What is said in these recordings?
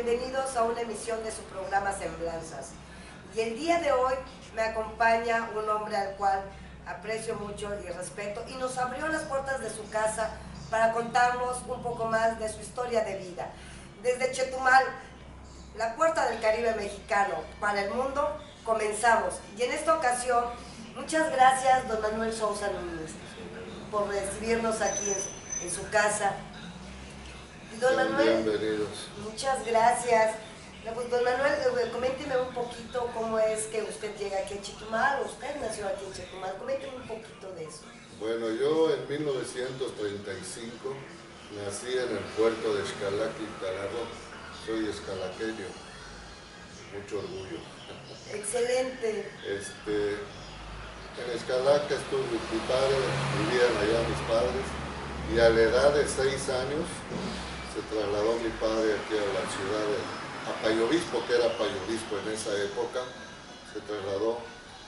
bienvenidos a una emisión de su programa Semblanzas. Y el día de hoy me acompaña un hombre al cual aprecio mucho y respeto y nos abrió las puertas de su casa para contarnos un poco más de su historia de vida. Desde Chetumal, la puerta del Caribe mexicano para el mundo, comenzamos. Y en esta ocasión, muchas gracias, don Manuel Sousa Núñez, por recibirnos aquí en su casa. Don Manuel, bienvenidos. Muchas gracias. Pues, don Manuel, coménteme un poquito cómo es que usted llega aquí en Chetumal, o usted nació aquí en Chetumal, coménteme un poquito de eso. Bueno, yo en 1935 nací en el puerto de Xcalac, Quintana Roo. Soy escalaqueño, mucho orgullo. Excelente. En Xcalac estuve, mi padre, vivían allá mis padres, y a la edad de 6 años se trasladó mi padre aquí a la ciudad de Apayobispo, que era Apayobispo en esa época. Se trasladó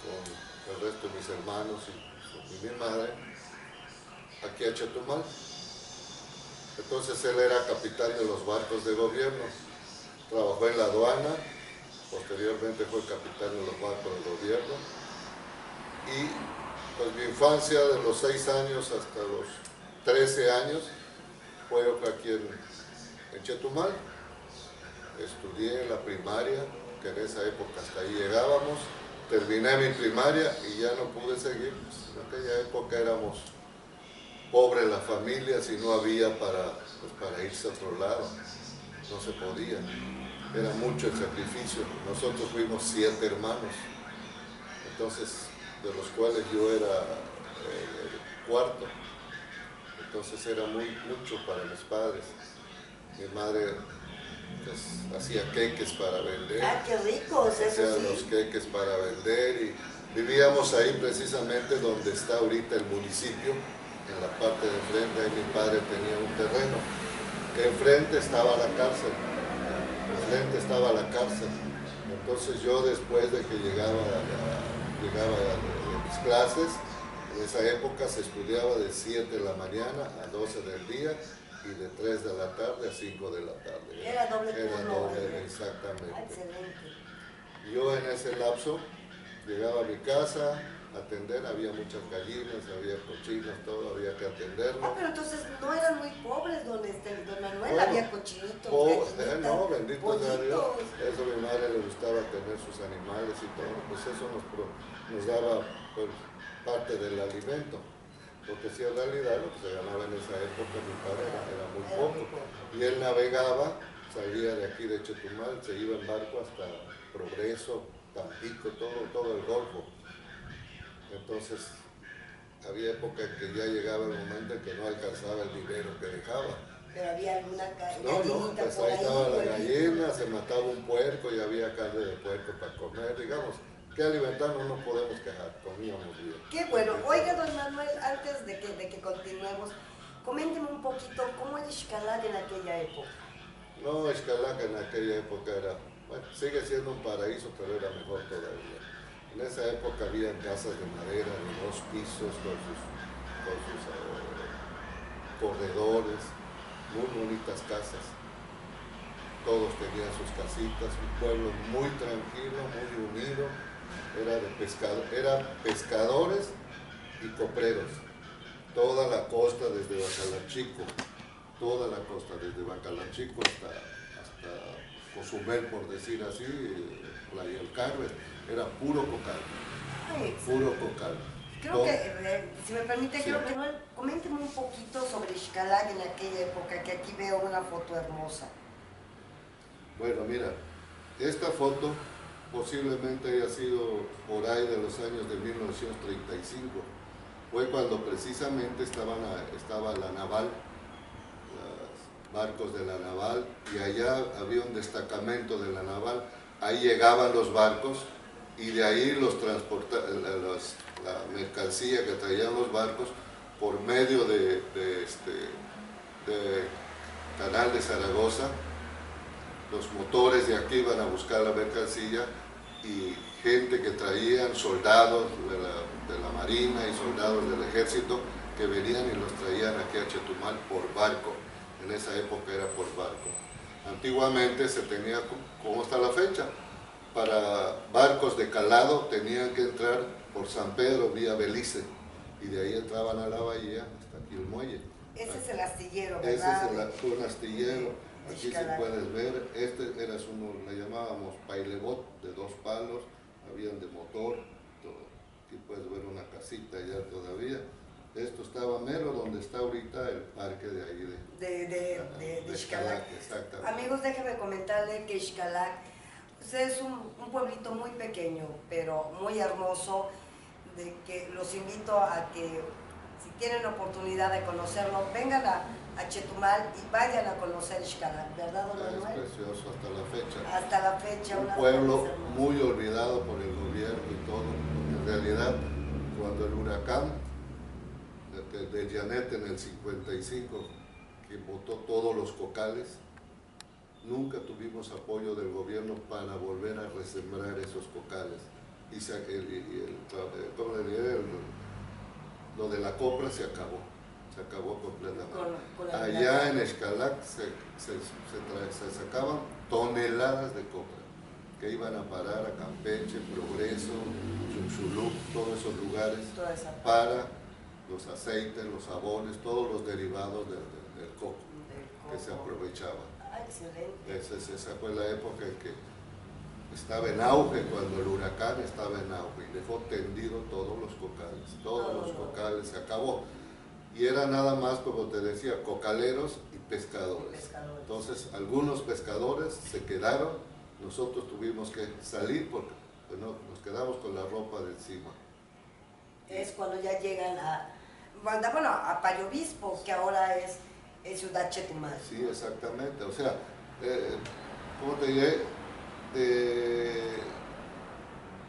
con el resto de mis hermanos y mi madre aquí a Chetumal. Entonces él era capitán de los barcos de gobierno, trabajó en la aduana, posteriormente fue capitán de los barcos de gobierno, y pues mi infancia de los 6 años hasta los 13 años fue aquí en Chetumal. Estudié en la primaria, que en esa época hasta ahí llegábamos, terminé mi primaria y ya no pude seguir. Pues en aquella época éramos pobres las familias y no había para irse a otro lado, no se podía, era mucho el sacrificio. Nosotros fuimos 7 hermanos, entonces de los cuales yo era el cuarto, entonces era mucho para mis padres. Mi madre pues, hacía queques para vender. ¡Ah, qué ricos! Hacía los queques para vender, y vivíamos ahí precisamente donde está ahorita el municipio, en la parte de enfrente. Ahí mi padre tenía un terreno, que enfrente estaba la cárcel, entonces yo después de que llegaba de mis clases, en esa época se estudiaba de 7 de la mañana a 12 del día, y de 3 de la tarde a 5 de la tarde. Era doble turno. Era doble, exactamente. Excelente. Yo en ese lapso llegaba a mi casa a atender, había muchas gallinas, había cochinos, todo, había que atenderlo. Ah, pero entonces no eran muy pobres, don Manuel, Bueno, había cochinitos, no, bendito sea Dios. pollitos. Eso a mi madre le gustaba tener sus animales y todo, pues eso nos daba pues, parte del alimento. Porque si en realidad lo que se ganaba en esa época mi padre era muy poco. Y él navegaba, salía de aquí de Chetumal, se iba en barco hasta Progreso, Tampico, todo el Golfo. Entonces había época en que ya llegaba el momento en que no alcanzaba el dinero que dejaba. Pero había alguna gallinita No, pues por ahí estaba la pues, gallina, se mataba un puerco y había carne de puerco para comer, digamos. Que alimentarnos no podemos quejar, comíamos bien. Qué bueno. Oiga, don Manuel, antes de que continuemos, coménteme un poquito cómo era Xcalac en aquella época. No, Xcalac en aquella época era, bueno, sigue siendo un paraíso, pero era mejor todavía. En esa época había casas de madera de 2 pisos con sus corredores, muy bonitas casas. Todos tenían sus casitas, un pueblo muy tranquilo, muy unido. Eran pescadores y copreros. Toda la costa desde Bacalachico, hasta Cozumel, por decir así, Playa del Carmen, era puro cocal. Puro cocal. Creo que, si me permite, sí. Creo que coménteme un poquito sobre Xcalac en aquella época, que aquí veo una foto hermosa. Bueno, mira, esta foto posiblemente haya sido por ahí de los años de 1935. Fue cuando precisamente estaba la naval, los barcos de la naval, y allá había un destacamento de la naval. Ahí llegaban los barcos y de ahí la mercancía que traían los barcos por medio de Canal de Zaragoza. Los motores de aquí iban a buscar la mercancía, y gente que traían soldados de la marina y soldados del ejército que venían y los traían aquí a Chetumal por barco. En esa época era por barco. Antiguamente se tenía, como está la fecha, para barcos de calado tenían que entrar por San Pedro vía Belice y de ahí entraban a la bahía hasta aquí el muelle. Ese es el astillero, Ese ¿verdad? es un astillero. De Aquí si Xcalac. puedes ver, este era le llamábamos pailebot de 2 palos, habían de motor, todo. Aquí puedes ver una casita ya todavía. Esto estaba mero donde está ahorita el parque de ahí de Xcalac. Exactamente. Amigos, déjenme comentarle que Xcalac pues, es un pueblito muy pequeño, pero muy hermoso, de que los invito a que si tienen oportunidad de conocerlo, vengan a Chetumal y vayan a conocer Xcalac, ¿verdad, don Es Manuel? precioso hasta la fecha. Hasta la fecha. Un pueblo muy olvidado por el gobierno y todo. En realidad, cuando el huracán de Janet en el 55, que botó todos los cocales, nunca tuvimos apoyo del gobierno para volver a resembrar esos cocales. Y lo de la copra se acabó completamente. Allá en Xcalac se sacaban toneladas de copra que iban a parar a Campeche, Progreso, Chunchulú, todos esos lugares para los aceites, los sabores, todos los derivados del coco que se aprovechaban. Ah, excelente. Esa fue la época en que estaba en auge, cuando el huracán estaba en auge y dejó tendido todos los cocales, se acabó. Y era nada más, como te decía, cocaleros y pescadores. Entonces, algunos pescadores se quedaron, nosotros tuvimos que salir porque nos quedamos con la ropa de encima. Es cuando ya llegan a Payo Obispo, que ahora es Ciudad Chetumal. Sí, exactamente. O sea, ¿cómo te diré?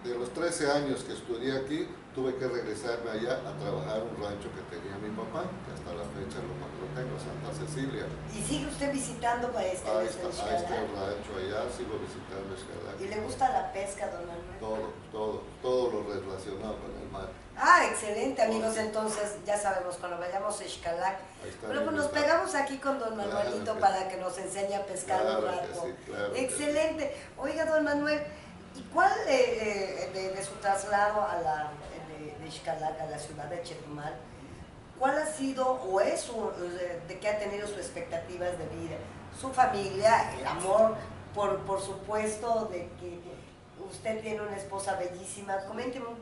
De los 13 años que estudié aquí, tuve que regresarme allá a trabajar un rancho que tenía mi papá, que hasta la fecha lo tengo, Santa Cecilia. ¿Y sigue usted visitando Ahí está el rancho allá, sigo visitando Xcalac. ¿Y le gusta la pesca, don Manuel? Todo lo relacionado con el mar. Ah, excelente, amigos. Entonces, ya sabemos, cuando vayamos a Xcalac, bueno, pues nos pegamos aquí con don Manuelito para que nos enseñe a pescar un rato. Sí, claro. Excelente. Oiga, don Manuel, ¿y cuál de su traslado de Xcalac a la ciudad de Chetumal, cuál ha sido o es de qué ha tenido sus expectativas de vida? Su familia, el amor, por supuesto, de que usted tiene una esposa bellísima. Coménteme un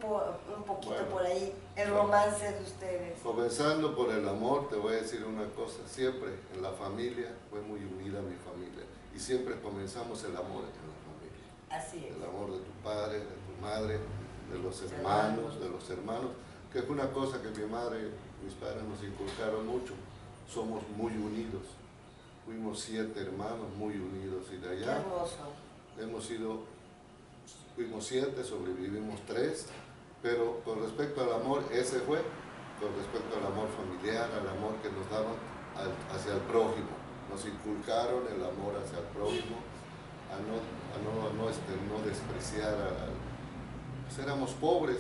poquito por ahí el romance de ustedes. Comenzando por el amor, te voy a decir una cosa. Siempre en la familia fue muy unida mi familia. Y siempre comenzamos el amor en la familia. Así es. El amor de tu padre, de tu madre, de los hermanos, que es una cosa que mi madre y mis padres nos inculcaron mucho. Somos muy unidos. Fuimos 7 hermanos muy unidos y de allá fuimos 7, sobrevivimos 3, pero con respecto al amor, ese fue con respecto al amor familiar, al amor que nos daban hacia el prójimo. Nos inculcaron el amor hacia el prójimo, a no despreciar pues éramos pobres,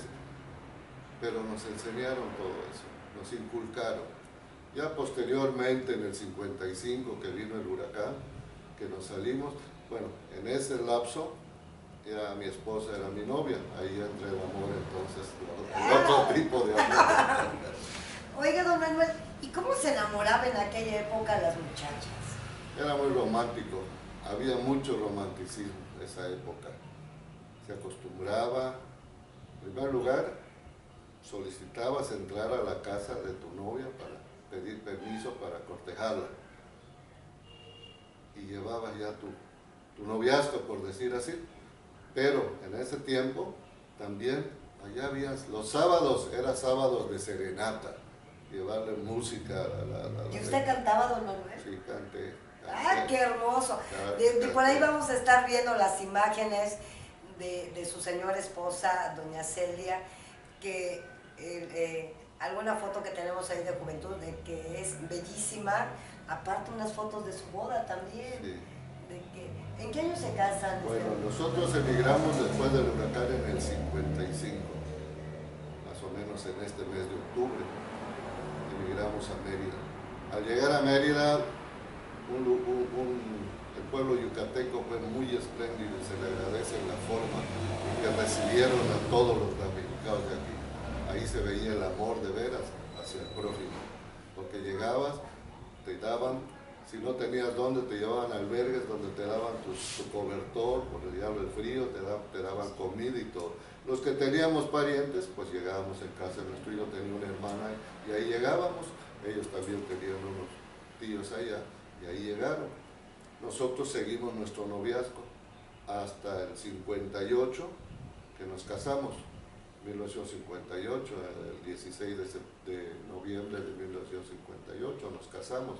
pero nos enseñaron todo eso, nos inculcaron. Ya posteriormente, en el 55, que vino el huracán, que nos salimos, bueno, en ese lapso, mi esposa era mi novia, ahí entra el amor, entonces, el otro tipo de amor. Oiga, don Manuel, ¿y cómo se enamoraba en aquella época las muchachas? Era muy romántico, había mucho romanticismo en esa época. Se acostumbraba, en primer lugar, solicitabas entrar a la casa de tu novia para pedir permiso para cortejarla. Y llevabas ya tu noviazgo, por decir así. Pero en ese tiempo también allá había, los sábados eran sábados de serenata, llevarle música a la ¿Y usted cantaba, don Manuel? Sí, canté. ¡Ah, qué hermoso! Por ahí vamos a estar viendo las imágenes de su señora esposa, doña Celia, que alguna foto que tenemos ahí de juventud, de que es bellísima, aparte unas fotos de su boda también. Sí. ¿En qué año se casan? Bueno, nosotros emigramos después del huracán en el 55, más o menos en este mes de octubre, emigramos a Mérida. Al llegar a Mérida, El pueblo yucateco fue muy espléndido y se le agradece la forma en que recibieron a todos los damnificados de aquí. Ahí se veía el amor de veras hacia el prójimo, porque llegabas, te daban, si no tenías dónde, te llevaban a albergues donde te daban tu cobertor por el diablo del frío, te daban comida y todo. Los que teníamos parientes, pues llegábamos en casa. Nuestro hijo tenía una hermana y ahí llegábamos. Ellos también tenían unos tíos allá y ahí llegaron. Nosotros seguimos nuestro noviazgo hasta el 58, que nos casamos. 1958, el 16 de noviembre de 1958 nos casamos.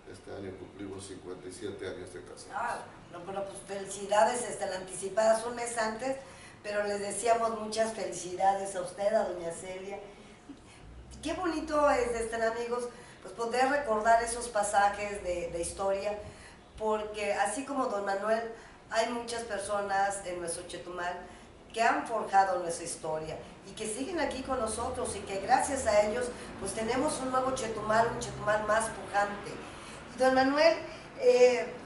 Este año cumplimos 57 años de casados. No, bueno, pues felicidades anticipadas un mes antes, pero les decíamos muchas felicidades a usted, a doña Celia. Qué bonito es, amigos, pues poder recordar esos pasajes de historia, porque así como don Manuel, hay muchas personas en nuestro Chetumal que han forjado nuestra historia y que siguen aquí con nosotros y que gracias a ellos pues tenemos un nuevo Chetumal, un Chetumal más pujante. Y don Manuel,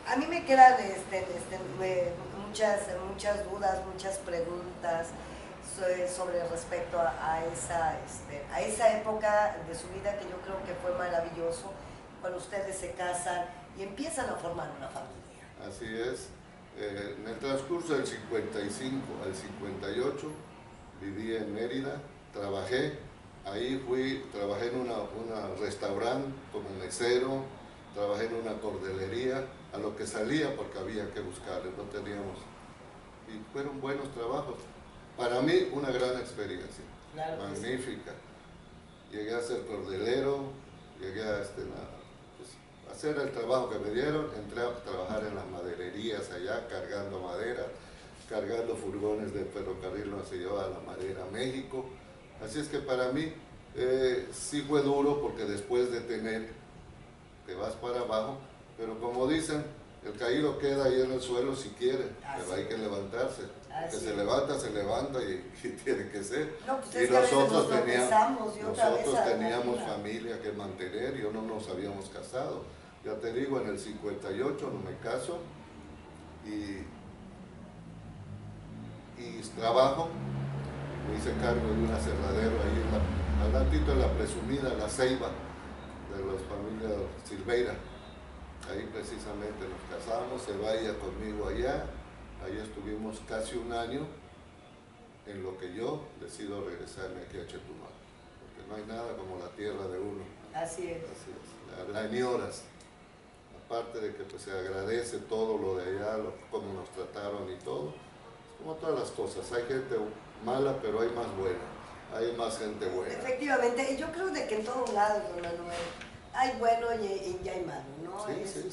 a mí me quedan muchas dudas, muchas preguntas sobre respecto a esa época de su vida, que yo creo que fue maravilloso, cuando ustedes se casan y empiezan a formar una familia. Así es. En el transcurso del 55 al 58 viví en Mérida, trabajé en un restaurante como mesero, trabajé en una cordelería, a lo que salía porque había que buscarle, no teníamos, y fueron buenos trabajos. Para mí una gran experiencia, claro, magnífica. Sí. Llegué a ser cordelero, llegué a hacer el trabajo que me dieron, entré a trabajar en las madererías allá, cargando madera, cargando furgones de ferrocarril, no se llevaba la madera a México. Así es que para mí sí fue duro, porque después de tener, te vas para abajo, pero como dicen, el caído queda ahí en el suelo si quiere, pero hay que levantarse. Que se levanta y tiene que ser. No, pues y nosotros teníamos familia que mantener, yo no nos habíamos casado. Ya te digo, en el 58 no me caso y trabajo, me hice cargo de un aserradero ahí al ratito en la presumida La Ceiba, de las familias Silveira. Ahí precisamente nos casamos, se vaya conmigo allá. Ahí estuvimos casi un año, en lo que yo decido regresarme aquí a Chetumal, porque no hay nada como la tierra de uno. Así es. La añoras. Aparte de que pues, se agradece todo lo de allá, cómo nos trataron y todo, como todas las cosas. Hay gente mala, pero hay más buena, hay más gente buena. Efectivamente, y yo creo de que en todos lados, don Manuel, hay bueno y hay malo, ¿no? Sí.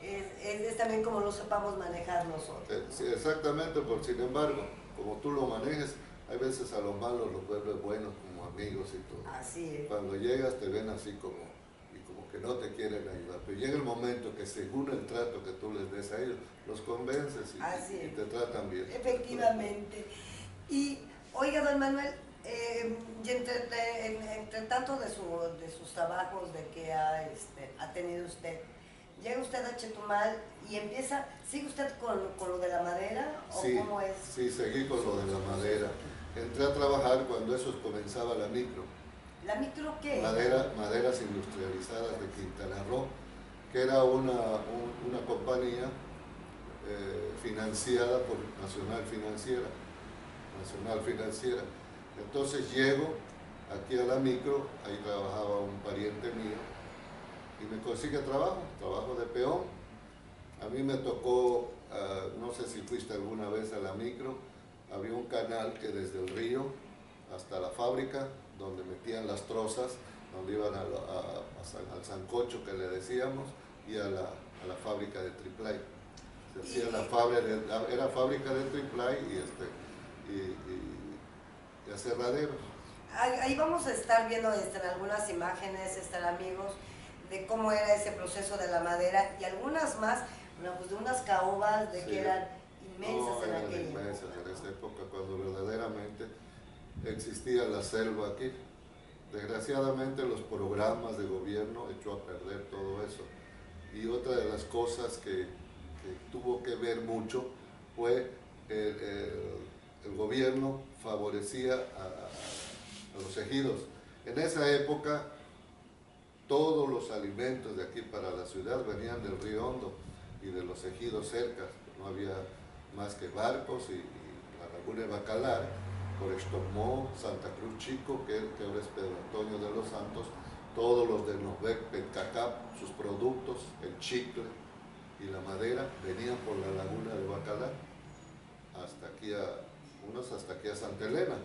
Es también como lo sepamos manejar nosotros. Sí, exactamente, por sin embargo, como tú lo manejes, hay veces a los malos los vuelves buenos como amigos y todo. Así es. Cuando llegas te ven así como que no te quieren ayudar, pero llega el momento que según el trato que tú les des a ellos, los convences y te tratan bien. Efectivamente. Y oiga, don Manuel, y entre tanto de sus trabajos de que ha tenido usted, llega usted a Chetumal y ¿sigue usted con lo de la madera o sí, cómo es? Sí, seguí con lo de la madera. Entré a trabajar cuando eso comenzaba la micro. ¿La micro qué? Maderas industrializadas de Quintana Roo, que era una compañía financiada por Nacional Financiera. Entonces llego aquí a la micro, ahí trabajaba un pariente mío, y me consigue trabajo de peón. A mí me tocó, no sé si fuiste alguna vez a la micro, había un canal que desde el río hasta la fábrica, donde metían las trozas, donde iban al sancocho que le decíamos, y a la fábrica de triplay. Se hacía era fábrica de triplay y aserraderos. Ahí vamos a estar viendo en algunas imágenes, amigos, de cómo era ese proceso de la madera y algunas más, pues de unas caobas que eran inmensas en aquella época. Inmensas en esa época, cuando verdaderamente existía la selva aquí. Desgraciadamente los programas de gobierno echó a perder todo eso. Y otra de las cosas que tuvo que ver mucho fue el gobierno favorecía a los ejidos. En esa época todos los alimentos de aquí para la ciudad venían del río Hondo y de los ejidos cerca. No había más que barcos y la laguna de Bacalar, Corextomó, Santa Cruz Chico, que ahora es Pedro Antonio de los Santos, todos los de Novec, Pencacap, sus productos, el chicle y la madera venían por la laguna de Bacalar hasta aquí a Santa Elena.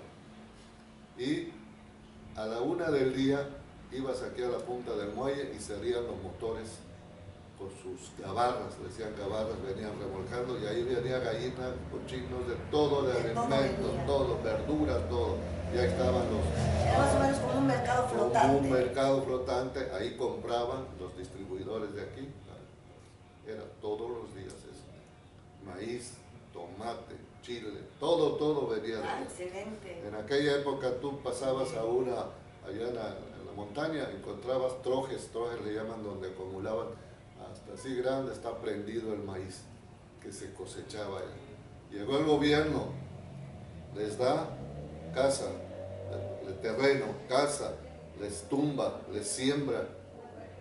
Y a la 1 del día ibas aquí a la punta del muelle y salían los motores con sus gabarras, decían gabarras, venían remolcando y ahí venía gallinas, cochinos, de todo, de alimentos, todo, verduras, todo. Ya estaban los... Era más o menos como un mercado flotante. Como un mercado flotante, ahí compraban los distribuidores de aquí. Era todos los días eso. Maíz, tomate, chile, todo venía de ahí. Excelente. En aquella época tú pasabas allá en la montaña, encontrabas trojes le llaman, donde acumulaban hasta así grande, está prendido el maíz que se cosechaba allá. Llegó el gobierno, les da casa, terreno, casa, les tumba, les siembra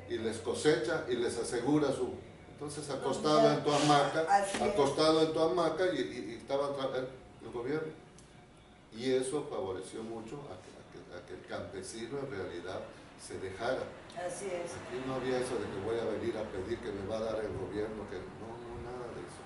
y les cosecha y les asegura su... Entonces acostado en tu hamaca, y estaba el gobierno. Y eso favoreció mucho a que el campesino en realidad se dejara. Así es. Aquí no había eso de que voy a venir a pedir que me va a dar el gobierno, que no, nada de eso.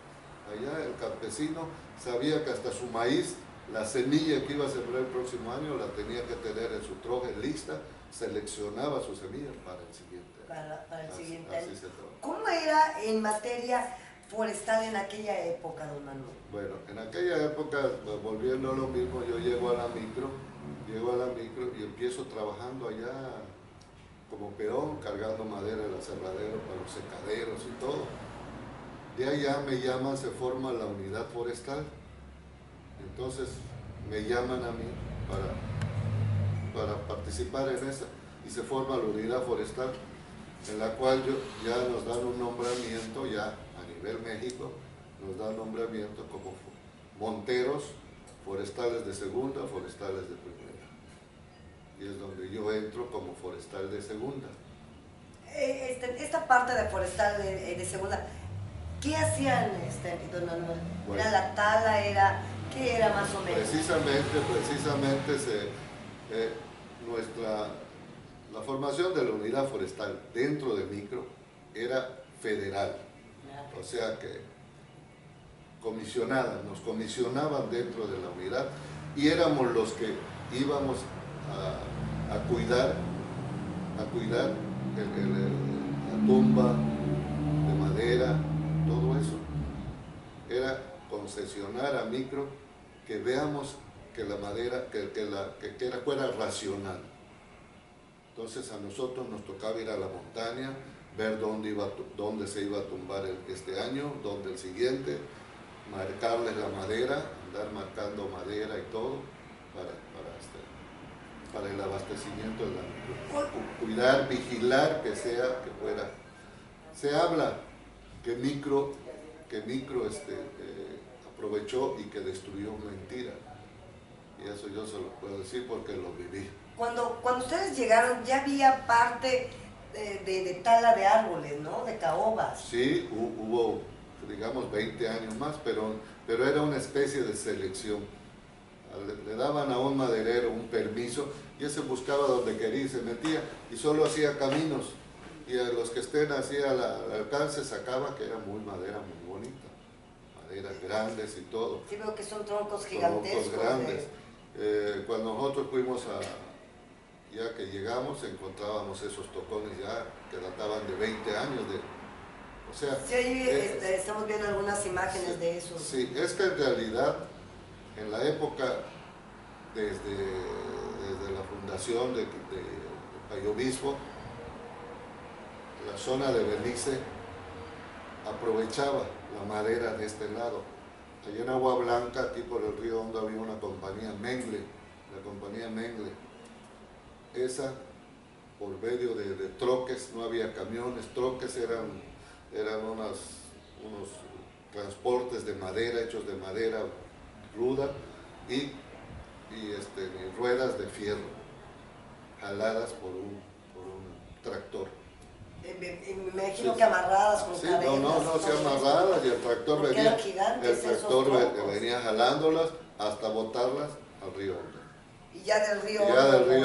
Allá el campesino sabía que hasta su maíz, la semilla que iba a sembrar el próximo año, la tenía que tener en su troje lista, seleccionaba sus semillas para el siguiente año. Para el siguiente año. Así se trabaja. ¿Cómo era en materia forestal en aquella época, don Manuel? Bueno, en aquella época, volviendo a lo mismo, yo llego a la micro y empiezo trabajando allá como peón, cargando madera del aserradero para los secaderos y todo. De allá me llaman, se forma la unidad forestal. Entonces me llaman a mí para participar en esa y se forma la unidad forestal, en la cual ya nos dan un nombramiento ya a nivel México, nos dan nombramiento como monteros forestales de segunda, forestales de primera. Y es donde yo entro como forestal de segunda. Esta parte de forestal de segunda, ¿qué hacían, don Manuel? Bueno, ¿Era la tala? ¿Qué era más o menos? Precisamente la formación de la unidad forestal dentro de micro era federal. O sea que nos comisionaban dentro de la unidad y éramos los que íbamos a cuidar la tumba de madera, todo eso. Era concesionar a micro que veamos que la madera, fuera racional. Entonces a nosotros nos tocaba ir a la montaña, ver dónde se iba a tumbar este año, dónde el siguiente, marcarles la madera, andar marcando madera y todo para el abastecimiento de la cuidar, vigilar que fuera. Se habla que micro aprovechó y que destruyó mentira. Y eso yo se lo puedo decir porque lo viví. Cuando ustedes llegaron ya había parte de tala de árboles, ¿no? De caobas. Sí, hubo, digamos, 20 años más, pero era una especie de selección. Le daban a un maderero un permiso y ese buscaba donde quería y se metía y solo hacía caminos. Y a los que estén así al alcance sacaba, que era madera muy bonita, maderas grandes y todo. Sí, veo que son troncos gigantescos. Troncos grandes. Cuando nosotros fuimos ya que llegamos, encontrábamos esos tocones ya que databan de 20 años. O sea, sí, ahí estamos viendo algunas imágenes sí, de eso. Sí, es que en realidad, en la época, desde la fundación de Payo Obispo, la zona de Belice aprovechaba la madera de este lado. Allá en Agua Blanca, aquí por el río Hondo, había una compañía Mengle, la compañía Mengle. Esa, por medio de troques, no había camiones, troques eran unos transportes de madera, hechos de madera ruda y ruedas de fierro, jaladas por un tractor. Me imagino que amarradas con cadenas. No, se amarradas, y el tractor venía jalándolas hasta botarlas al río Hondo. Y ya del río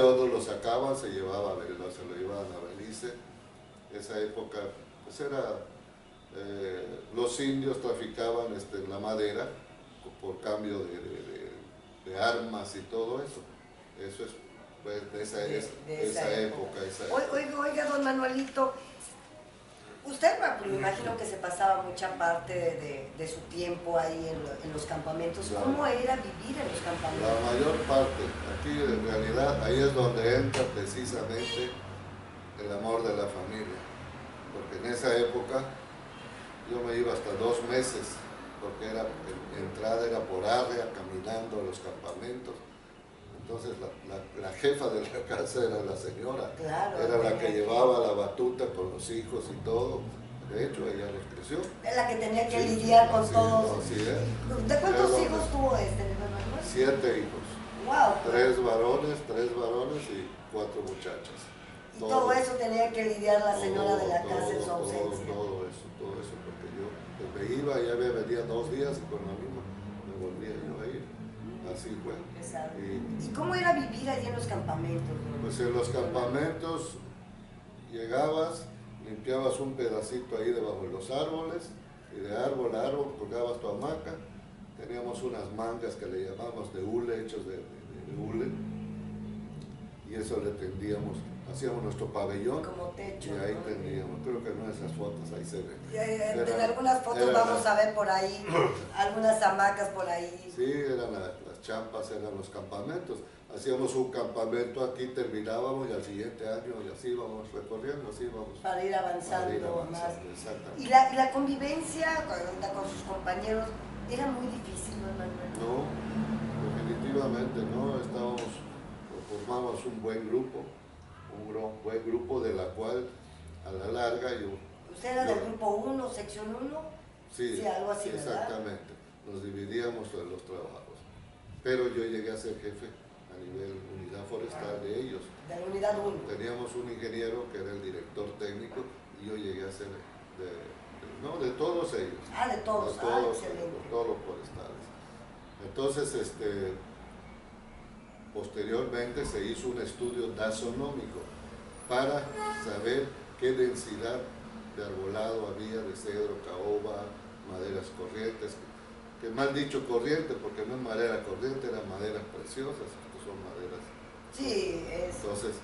Hondo lo sacaban, se lo llevaban a Belice. Esa época, pues los indios traficaban la madera por cambio de armas y todo eso. Eso es pues, de esa época. Oiga, don Manuelito, usted me imagino que se pasaba mucha parte de su tiempo ahí en los campamentos. Claro. ¿Cómo era vivir en los campamentos? La mayor parte, aquí en realidad, ahí es donde entra precisamente el amor de la familia, porque en esa época yo me iba hasta 2 meses, porque la entrada era por área, caminando a los campamentos. Entonces la jefa de la casa era la señora, claro, era la que llevaba la batuta con los hijos y todo. De hecho, ella los creció. Es la que tenía que lidiar con todos. Así es. ¿De cuántos hijos tuvo Manuel? 7 hijos. Wow. 3 varones y 4 muchachas. Y todo eso tenía que lidiar la señora de la casa en su ausencia. Todo eso, porque yo pues, me iba, ya venía 2 días y con la misma me volvía yo a ir. Así fue. ¿Y cómo era vivir allí en los campamentos? Pues en los campamentos llegabas, limpiabas un pedacito ahí debajo de los árboles, y de árbol a árbol colgabas tu hamaca. Teníamos unas mangas que le llamamos de hule, hechos de hule, y eso le tendíamos, hacíamos nuestro pabellón. Como techo. Y ahí tendíamos, creo que en esas fotos ahí se ven. En algunas fotos vamos a ver por ahí, algunas hamacas por ahí. Sí, eran las champas, eran los campamentos. Hacíamos un campamento aquí, terminábamos y al siguiente año y así íbamos recorriendo, así íbamos. Para ir avanzando más. Exactamente. ¿Y la convivencia con sus compañeros era muy difícil, ¿no, Manuel? No, definitivamente no. Formamos un buen grupo de la cual a la larga ¿Usted era del grupo 1, sección 1? Sí, algo así, exactamente. ¿Verdad? Nos dividíamos en los trabajos. Pero yo llegué a ser jefe a nivel unidad forestal de ellos. De la unidad 1. Teníamos un ingeniero que era el director técnico y yo llegué a ser de todos ellos. De todos, excelente. De todos los forestales. Entonces, posteriormente se hizo un estudio taxonómico para saber qué densidad de arbolado había, de cedro, caoba, maderas corrientes, que mal dicho corriente, porque no es madera corriente, eran maderas preciosas, estas son maderas. Sí, Entonces,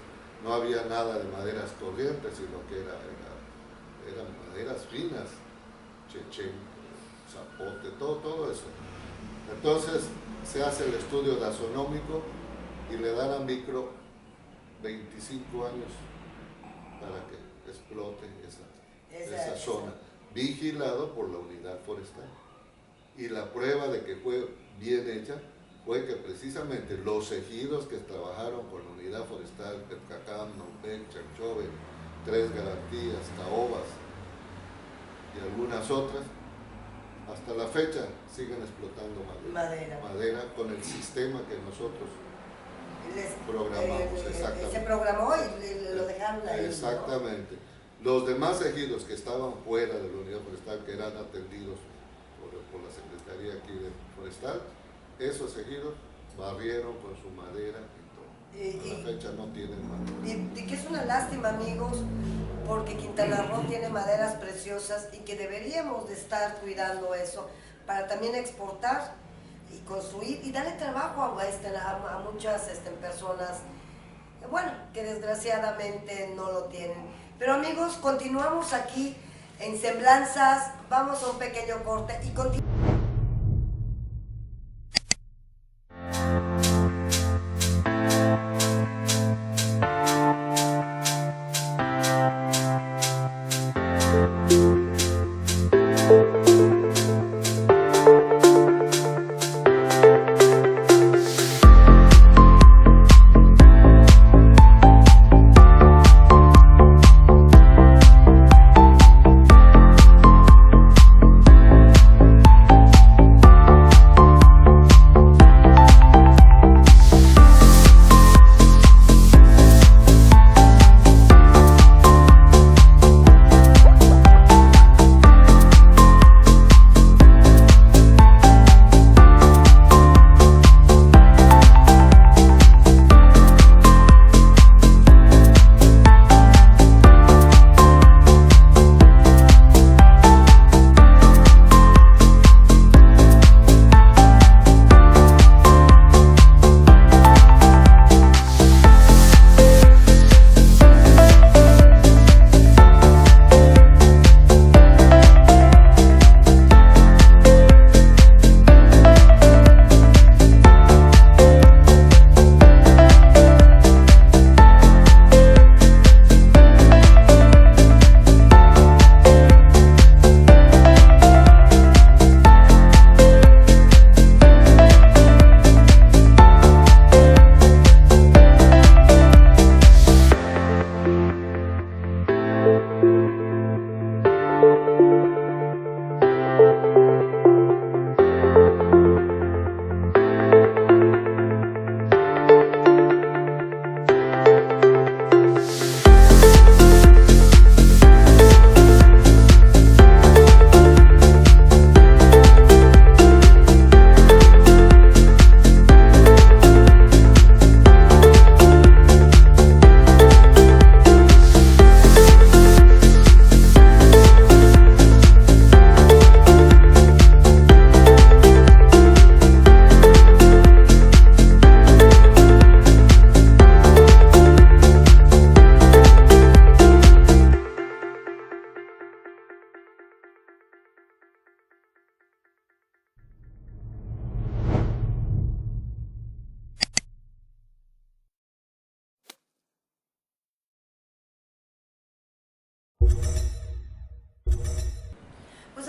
no había nada de maderas corrientes, sino que eran maderas finas, chechen, zapote, todo eso. Entonces, se hace el estudio taxonómico y le dan a micro 25 años para que explote esa zona, vigilado por la unidad forestal. Y la prueba de que fue bien hecha fue que precisamente los ejidos que trabajaron con la unidad forestal, Petcacam, Naupec, Chanchove, Tres Garantías, Caobas y algunas otras, hasta la fecha siguen explotando madera con el sistema que nosotros programamos. Exactamente. Se programó y lo dejaron ahí. Exactamente. ¿No? Los demás ejidos que estaban fuera de la unidad forestal, que eran atendidos por la Secretaría aquí de Forestal, esos ejidos barrieron con su madera y todo. A la fecha no tienen madera. Y que es una lástima, amigos, porque Quintana Roo tiene maderas preciosas y que deberíamos de estar cuidando eso para también exportar y construir y darle trabajo a muchas personas, bueno, que desgraciadamente no lo tienen. Pero amigos, continuamos aquí en Semblanzas, vamos a un pequeño corte y continuamos.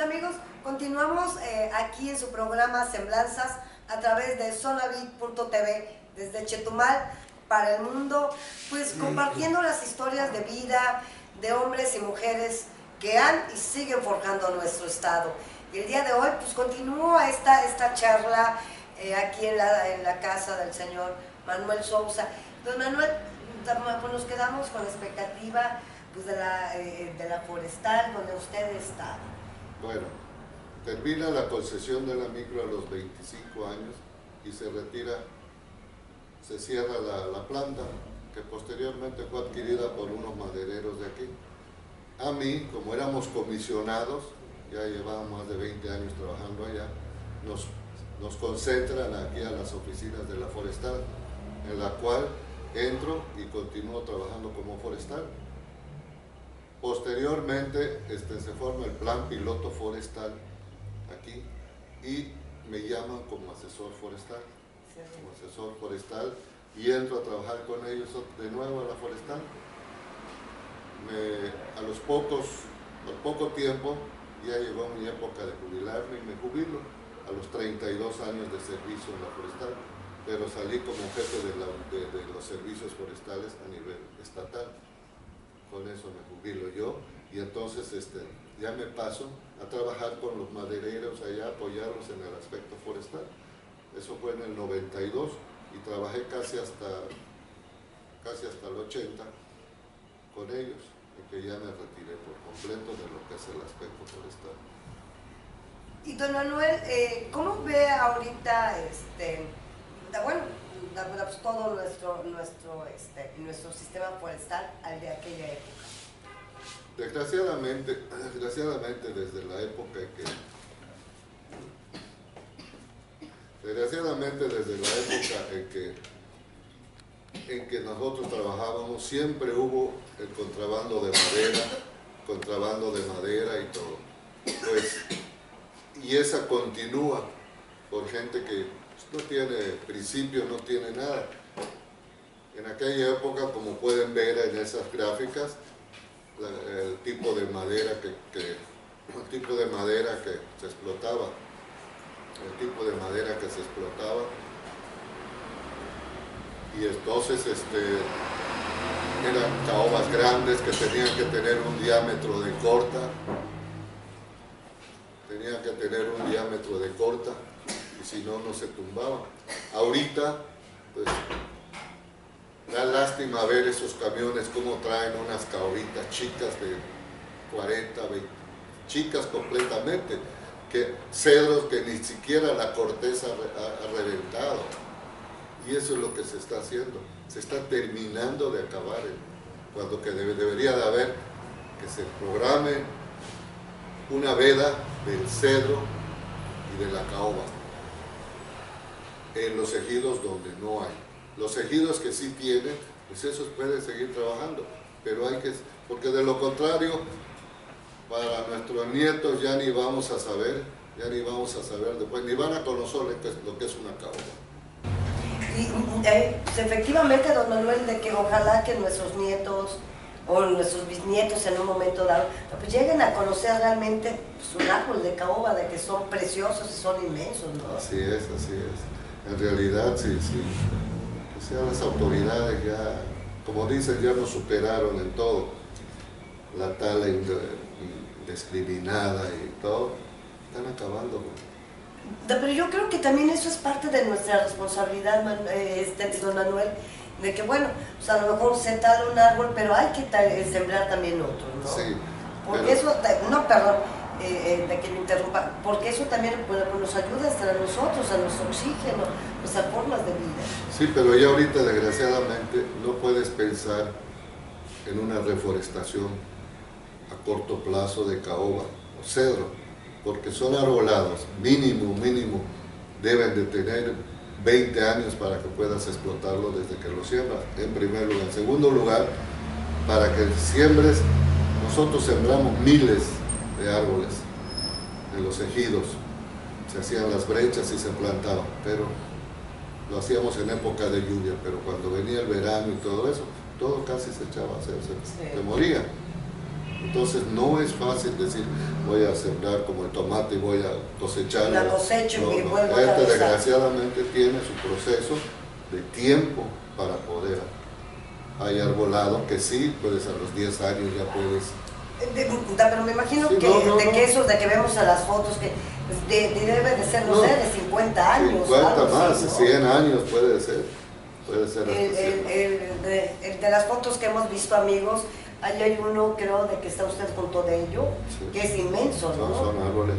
amigos, continuamos aquí en su programa Semblanzas a través de Sonavit.tv desde Chetumal para el mundo, pues compartiendo las historias de vida de hombres y mujeres que han y siguen forjando nuestro estado. Y el día de hoy pues continúa esta charla aquí en la casa del señor Manuel Sousa. Don Manuel, pues nos quedamos con la expectativa pues, de la forestal donde usted está. Bueno, termina la concesión de la micro a los 25 años y se retira, se cierra la planta, que posteriormente fue adquirida por unos madereros de aquí. A mí, como éramos comisionados, ya llevábamos más de 20 años trabajando allá, nos concentran aquí a las oficinas de la forestal, en la cual entro y continúo trabajando como forestal. Posteriormente se forma el plan piloto forestal aquí y me llaman como asesor forestal. Como asesor forestal y entro a trabajar con ellos de nuevo a la forestal. Al poco tiempo ya llegó mi época de jubilarme y me jubilo a los 32 años de servicio en la forestal, pero salí como jefe de los servicios forestales a nivel estatal. Con eso me jubilo yo y entonces ya me paso a trabajar con los madereros allá, apoyarlos en el aspecto forestal. Eso fue en el 92 y trabajé casi hasta el 80 con ellos, y que ya me retiré por completo de lo que es el aspecto forestal. Y don Manuel, ¿cómo ve ahorita todo nuestro sistema forestal al de aquella época? Desgraciadamente desde la época en que nosotros trabajábamos, siempre hubo el contrabando de madera y todo. Pues, y esa continúa por gente que no tiene principio, no tiene nada. En aquella época, como pueden ver en esas gráficas, el tipo de madera que se explotaba, y entonces eran caobas grandes que tenían que tener un diámetro de corta, y si no, no se tumbaban. Ahorita, pues, da lástima ver esos camiones como traen unas caobitas chicas de 40, 20, chicas completamente, cedros que ni siquiera la corteza ha reventado. Y eso es lo que se está haciendo, se está terminando de acabar, cuando que debería de haber, que se programe una veda del cedro y de la caoba en los ejidos donde no hay. Los ejidos que sí tienen, pues esos pueden seguir trabajando, pero porque de lo contrario, para nuestros nietos ya ni vamos a saber después, ni van a conocer lo que es una caoba. Y efectivamente, don Manuel, de que ojalá que nuestros nietos o nuestros bisnietos en un momento dado pues lleguen a conocer realmente pues, un árbol de caoba, de que son preciosos y son inmensos, ¿no? Así es. En realidad, sí. O sea, las autoridades ya, como dicen, ya nos superaron en todo. La tala indiscriminada y todo, están acabando. Pero yo creo que también eso es parte de nuestra responsabilidad, don Manuel, de que bueno, pues a lo mejor se tala un árbol, pero hay que sembrar también otro, ¿no? Sí. Porque eso, de que me interrumpa, porque eso también nos ayuda hasta a nosotros, a nuestro oxígeno, nuestras formas de vida. Sí, pero ya ahorita desgraciadamente no puedes pensar en una reforestación a corto plazo de caoba o cedro, porque son arbolados, mínimo, deben de tener 20 años para que puedas explotarlo desde que lo siembras, en primer lugar. En segundo lugar, para que siembres, nosotros sembramos miles de árboles en los ejidos, se hacían las brechas y se plantaban, pero lo hacíamos en época de lluvia, pero cuando venía el verano y todo eso, todo casi se echaba a hacer, se moría. Entonces no es fácil decir voy a sembrar como el tomate y voy a cosechar. La cosecho y vuelvo a Este regresar. desgraciadamente tiene su proceso de tiempo para poder. Hay arbolado que sí, puedes a los 10 años ya puedes. Pero me imagino Sí, que quesos de que vemos a las fotos que debe de ser, no sé, de 50 años. 50 más, así, ¿no? 100 años puede ser. Puede ser hasta 100. El de las fotos que hemos visto, amigos, ahí hay uno, creo, de que está usted junto de ello, Sí. que es inmenso, ¿no? Son árboles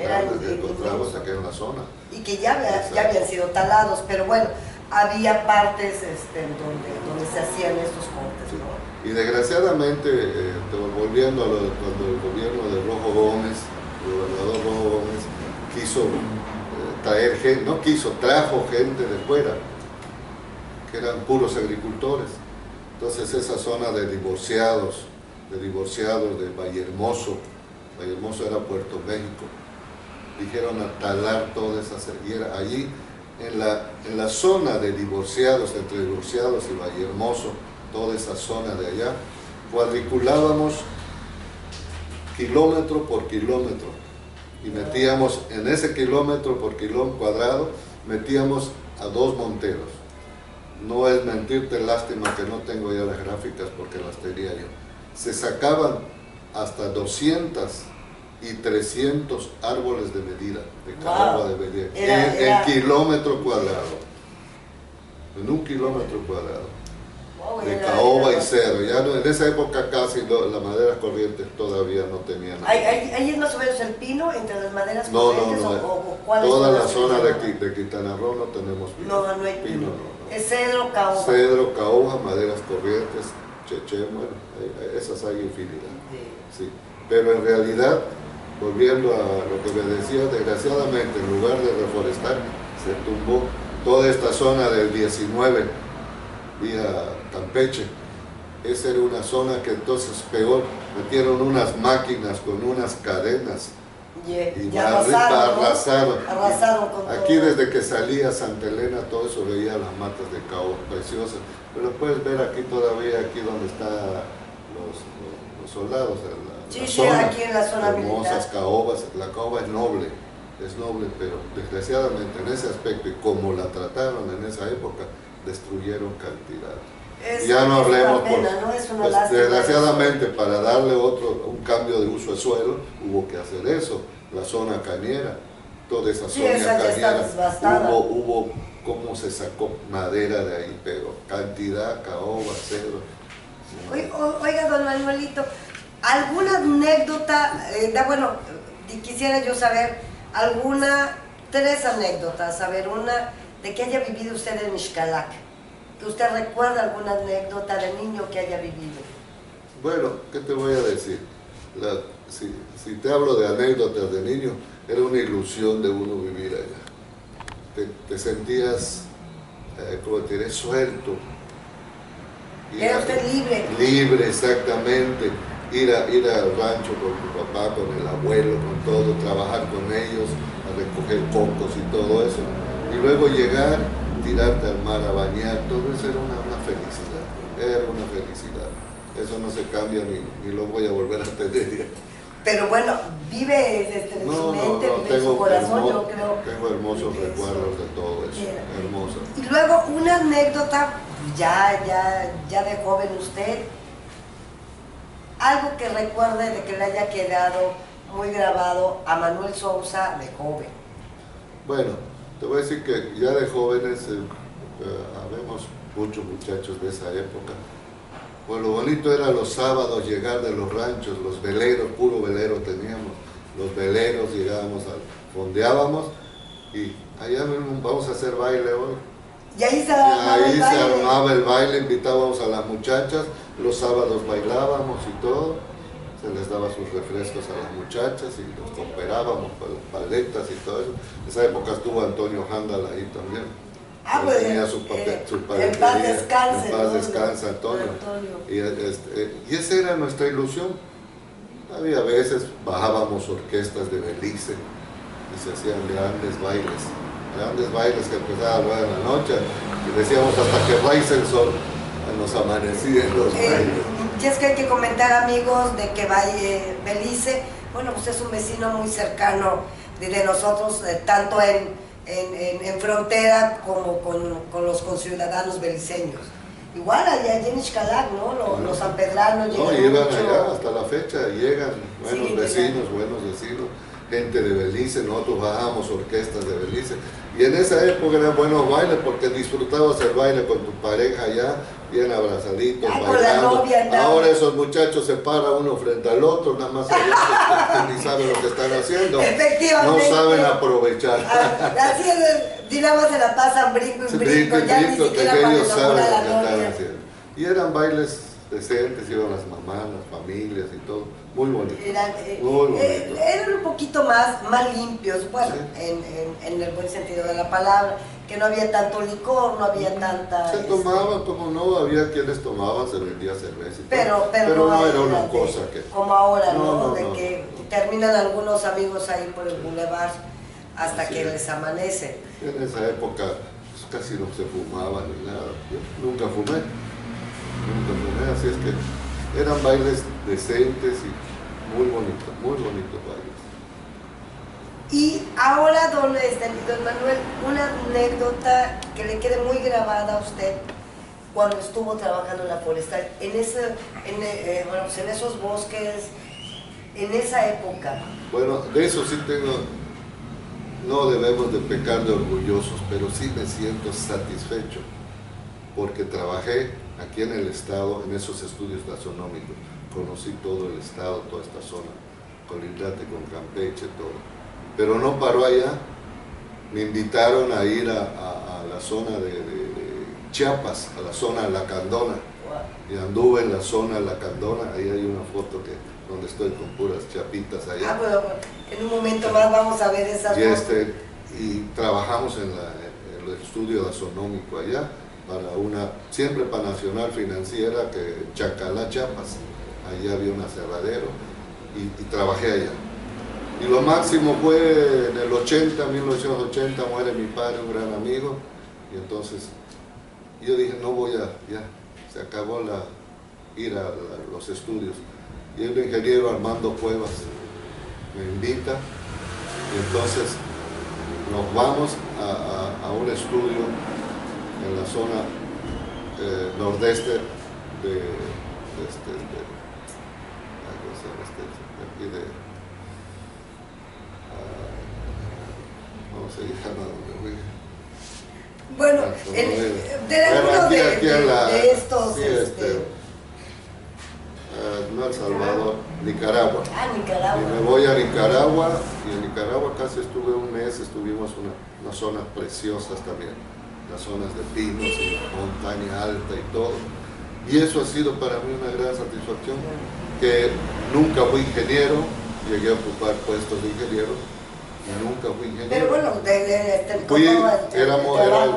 grandes que encontramos aquí en la zona. Y que ya habían sido talados, pero bueno, había partes donde se hacían estos cortes, Sí. ¿no? Y desgraciadamente, volviendo a cuando el gobierno de Rojo Gómez, el gobernador Rojo Gómez, quiso traer gente, no quiso, trajo gente de fuera, que eran puros agricultores. Entonces esa zona de divorciados de Vallehermoso era Puerto México, dijeron a talar toda esa cerquera. Allí, en la zona de divorciados, entre divorciados y Vallehermoso, toda esa zona de allá, cuadriculábamos kilómetro por kilómetro y metíamos en ese kilómetro por kilómetro cuadrado, metíamos a 2 monteros. No es mentirte, lástima que no tengo ya las gráficas porque las tenía yo. Se sacaban hasta 200 y 300 árboles de medida, de caoba de medida, en kilómetro cuadrado. En un kilómetro cuadrado. De caoba y cedro. Ya no, en esa época casi la madera corriente todavía no tenía nada. ¿Ahí es más o menos el pino entre las maderas No, corrientes o cuáles toda son la las zona que de Quintana Roo no tenemos pino. No hay pino. No. Es cedro, caoba. Cedro, caoba, maderas corrientes, cheche, bueno, esas hay infinidad. Sí. Pero en realidad, volviendo a lo que me decía, desgraciadamente en lugar de reforestar, se tumbó toda esta zona del 19 vía Campeche. Esa era una zona que entonces peor, metieron unas máquinas con unas cadenas y arrasaron. Arrasaron con Aquí todo. desde que salía Santa Elena todo eso veía las matas de caoba preciosas, pero puedes ver aquí todavía, aquí donde están los soldados, Sí, aquí en la zona hermosas militar. caobas. La caoba es noble, pero desgraciadamente en ese aspecto y como la trataron en esa época, destruyeron cantidad. Ya no hablemos, Es una lástima. desgraciadamente para darle un cambio de uso de suelo, hubo que hacer eso. La zona cañera, toda esa zona cañera, hubo cómo se sacó madera de ahí, pero cantidad, caoba, cedro. Oiga, don Manuelito, ¿alguna anécdota? Quisiera yo saber 3 anécdotas, una de que haya vivido usted en Xcalac. ¿Que usted recuerda alguna anécdota de niño que haya vivido? Bueno, ¿qué te voy a decir? Si te hablo de anécdotas de niño, era una ilusión de uno vivir allá. Te sentías, como te diré, suelto. Era usted libre. Libre, exactamente. Ir al rancho con tu papá, con el abuelo, con todo, trabajar con ellos, a recoger cocos y todo eso. Y luego llegar, tirarte al mar a bañar, todo eso era una felicidad. Era una felicidad. Eso no se cambia ni lo voy a volver a tener. Pero bueno, vive en su mente, vive en su corazón, yo creo. Tengo hermosos recuerdos de todo eso, hermosos. Y luego una anécdota, ya de joven usted, algo que recuerde de que le haya quedado muy grabado a Manuel Sousa de joven. Bueno, te voy a decir que ya de jóvenes, habemos muchos muchachos de esa época. Pues lo bonito era los sábados llegar de los ranchos, los veleros, puro velero teníamos, los veleros llegábamos, fondeábamos y allá vamos a hacer baile hoy. Y ahí se armaba el baile, invitábamos a las muchachas, los sábados bailábamos y todo, se les daba sus refrescos a las muchachas y los cooperábamos con las paletas y todo eso. En esa época estuvo Antonio Handal ahí también. Tenía su paletería. En paz descanse. En paz descanse, Antonio. Y esa era nuestra ilusión. Había veces bajábamos orquestas de Belice y se hacían grandes bailes que empezaban a 9 de la noche y decíamos hasta que raíz el sol nos amanecía en los bailes. Y es que hay que comentar, amigos, de que Belice, bueno, pues es un vecino muy cercano de nosotros, tanto en frontera como con los conciudadanos beliceños. Igual allá en Ixcalac, ¿no? Los sanpedranos no, llegan iban mucho. allá, hasta la fecha llegan buenos Sí, vecinos, gente de Belice, nosotros bajamos orquestas de Belice. Y en esa época eran buenos bailes porque disfrutabas el baile con tu pareja allá, bien abrazaditos, con bailando. la novia, ¿no? Ahora esos muchachos se paran uno frente al otro, nada más allá ni saben lo que están haciendo. Efectivamente. No saben aprovechar. Así es, nada más se la pasan brinco y brinco, ya ni siquiera para ellos saben enamorar lo a que la están novia. haciendo. Y eran bailes decentes, iban las mamás, las familias y todo, muy bonito. Eran un poquito más limpios, bueno, sí. en el buen sentido de la palabra, que no había tanto licor, no había tanta... Se tomaban, como no, había quienes tomaban, se vendía cerveza y pero no era una cosa que... Como ahora, ¿no? No. Que terminan algunos amigos ahí por el bulevar hasta que les amanece. En esa época pues, casi no se fumaba ni nada, yo nunca fumé, así es que eran bailes decentes y muy bonitos bailes. Y ahora, don Manuel, una anécdota que le quede muy grabada a usted cuando estuvo trabajando en la forestal, en esos bosques, en esa época. Bueno, de eso sí no debemos de pecar de orgullosos, pero sí me siento satisfecho porque trabajé aquí en el estado, en esos estudios taxonómicos, conocí todo el estado, toda esta zona, colindante con Campeche, todo. Pero no paró allá, me invitaron a ir a la zona de Chiapas, a la zona de Lacandona, y anduve en la zona de Lacandona, ahí hay una foto donde estoy con puras chapitas allá. Bueno, en un momento más vamos a ver esas fotos. Y trabajamos en el estudio taxonómico allá, siempre para Nacional Financiera, que Chacalá, Chiapas, allá había un aserradero, y trabajé allá. Y lo máximo fue en el 1980, muere mi padre, un gran amigo, y entonces yo dije, no voy ya, se acabó ir a los estudios. Y el ingeniero Armando Cuevas me invita, y entonces nos vamos a un estudio en la zona nordeste ¿cómo se llama? Bueno, de alguno de estos... Sí, no El Salvador, Nicaragua. Nicaragua. Y me voy a Nicaragua, y en Nicaragua casi estuve un mes, estuvimos unas zonas preciosas también, las zonas de pinos y montaña alta y todo. Y eso ha sido para mí una gran satisfacción, que nunca fui ingeniero, llegué a ocupar puestos de ingeniero, y nunca fui ingeniero. Pero bueno,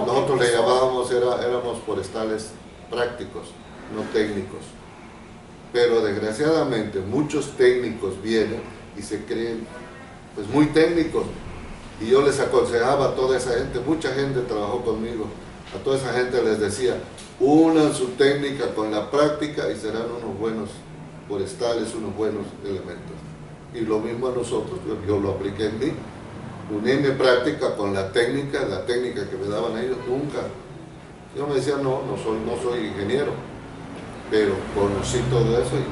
nosotros le llamábamos, éramos forestales prácticos, no técnicos. Pero desgraciadamente muchos técnicos vienen y se creen pues muy técnicos, y yo les aconsejaba a toda esa gente, mucha gente trabajó conmigo, a toda esa gente les decía, unan su técnica con la práctica y serán unos buenos forestales, unos buenos elementos. Y lo mismo a nosotros, yo lo apliqué en mí, uní mi práctica con la técnica que me daban ellos, nunca. Yo me decía, no soy ingeniero, pero conocí todo eso y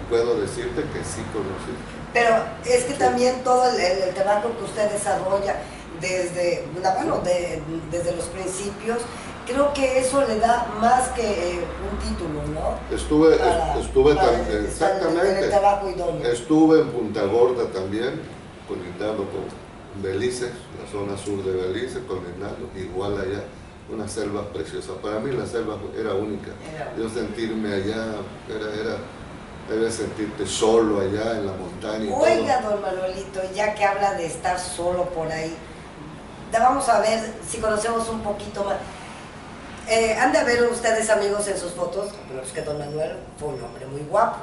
puedo decirte que sí conocí. Pero es que también todo el trabajo que usted desarrolla desde los principios, creo que eso le da más que un título, ¿no? Exactamente. El trabajo idóneo. Estuve en Punta Gorda también, colindando con Belice, la zona sur de Belice, colindando, igual allá. Una selva preciosa. Para mí la selva era única. Yo sentirme allá, debes sentirte solo allá en la montaña. Oiga, don Manuelito, ya que habla de estar solo por ahí, vamos a ver si conocemos un poquito más. Han de ver ustedes, amigos, en sus fotos, pues que don Manuel fue un hombre muy guapo.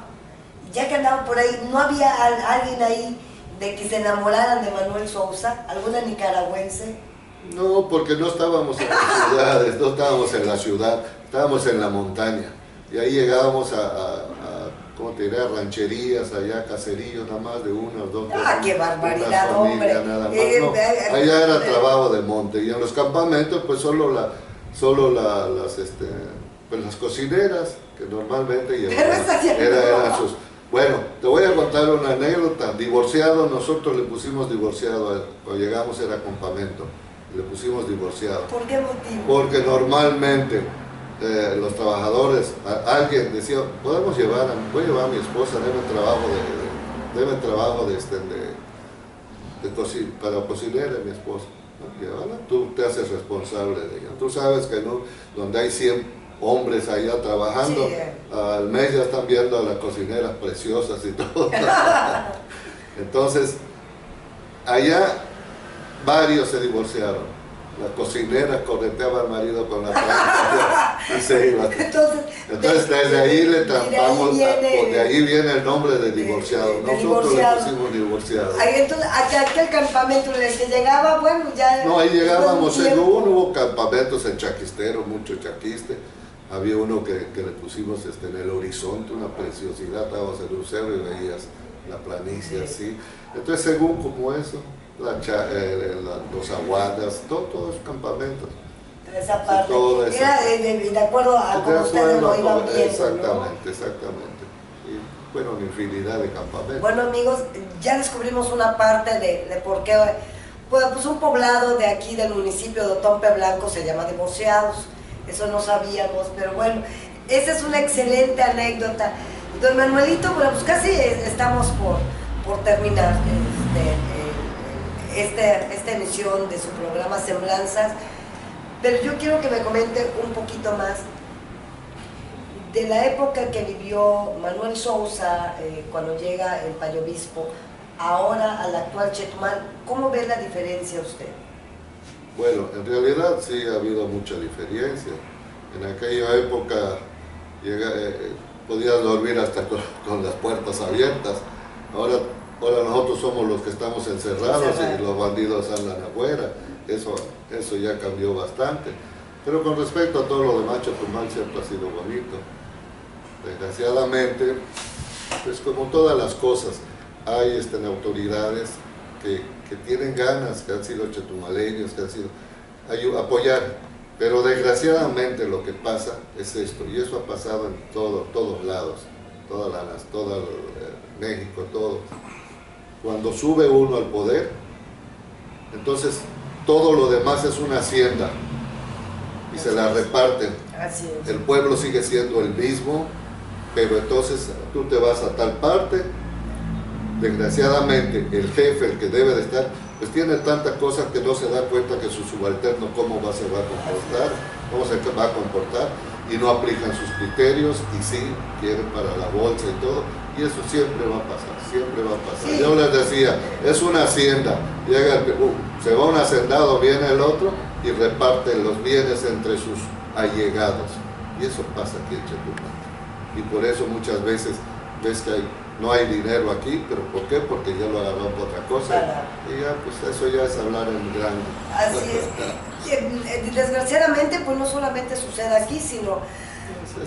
Ya que andaban por ahí, ¿no había alguien ahí de que se enamoraran de Manuel Sousa? ¿Alguna nicaragüense? No, porque no estábamos en las ciudades, no estábamos en la ciudad, estábamos en la montaña. Y ahí llegábamos a ¿cómo te diré? Rancherías, allá caseríos, nada más de una o dos. ¡Ah, qué barbaridad, hombre! Nada más. No, allá era trabajo de monte, y en los campamentos pues solo las cocineras, que normalmente eran sus... Bueno, te voy a contar una anécdota. Divorciado, nosotros le pusimos divorciado, cuando llegamos era campamento, le pusimos divorciado. ¿Por qué motivo? Porque normalmente los trabajadores, alguien decía, voy a llevar a mi esposa, debe trabajo para cocinera, mi esposa. ¿No? Llévala, tú te haces responsable de ella. Tú sabes que no, donde hay 100 hombres allá trabajando, sí, al mes ya están viendo a las cocineras preciosas y todo. Entonces, allá varios se divorciaron. La cocinera correteaba al marido con la plancha y se iba. Entonces desde ahí le trampamos, de ahí viene el nombre de divorciado. Nosotros le pusimos divorciado. Entonces, aquel campamento en el que llegaba, bueno, ya... No, ahí llegábamos, según hubo campamentos en Chaquistero, mucho chaquiste. Había uno que le pusimos en el horizonte, una preciosidad, estábamos en un cerro y veías la planicie así. Entonces, según como eso, los aguadas, todos los campamentos. Esa parte, sí, era de acuerdo a cómo ustedes lo iban viendo, exactamente, ¿no? Exactamente. Y fueron infinidad de campamentos. Bueno, amigos, ya descubrimos una parte de por qué, pues un poblado de aquí del municipio de Otompe Blanco se llama Divorciados. Eso no sabíamos, pero bueno, esa es una excelente anécdota. Don Manuelito, bueno, pues casi estamos por terminar esta emisión de su programa Semblanzas, pero yo quiero que me comente un poquito más de la época que vivió Manuel Sousa cuando llega el Payobispo, ahora al actual Chetumal. ¿Cómo ve la diferencia usted? Bueno, en realidad sí ha habido mucha diferencia. En aquella época podías dormir hasta con las puertas abiertas. Ahora nosotros somos los que estamos encerrados y los bandidos andan afuera. Eso ya cambió bastante. Pero con respecto a todo lo demás, Chetumal siempre ha sido bonito. Desgraciadamente, pues como todas las cosas, hay autoridades que tienen ganas, que han sido chetumaleños, que han sido apoyar, pero desgraciadamente lo que pasa es esto, y eso ha pasado en todos lados, todo México, todo. Cuando sube uno al poder, entonces todo lo demás es una hacienda y se la reparten. Así es. El pueblo sigue siendo el mismo, pero entonces tú te vas a tal parte. Desgraciadamente, el jefe, el que debe de estar, pues tiene tantas cosas que no se da cuenta que su subalterno cómo se va a comportar, y no aplican sus criterios, y sí, quieren para la bolsa y todo, y eso siempre va a pasar, siempre va a pasar. Sí. Yo les decía, es una hacienda, llega se va un hacendado, viene el otro, y reparte los bienes entre sus allegados, y eso pasa aquí en Chetumal. Y por eso muchas veces ves que no hay dinero aquí, pero ¿por qué? Porque ya lo agarró por otra cosa. Y ya, pues eso ya es hablar en grande. Así es. Desgraciadamente, pues no solamente sucede aquí, sino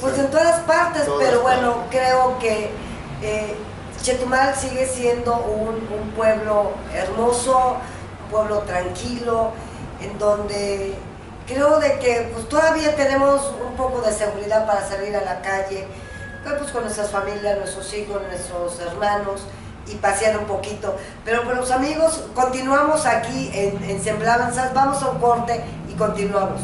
pues en todas partes, pero bueno, creo que Chetumal sigue siendo un pueblo hermoso, un pueblo tranquilo, en donde creo de que pues todavía tenemos un poco de seguridad para salir a la calle, pues con nuestras familias, nuestros hijos, nuestros hermanos, y pasear un poquito. Pero pues amigos, continuamos aquí en Semblanzas, vamos a un corte y continuamos.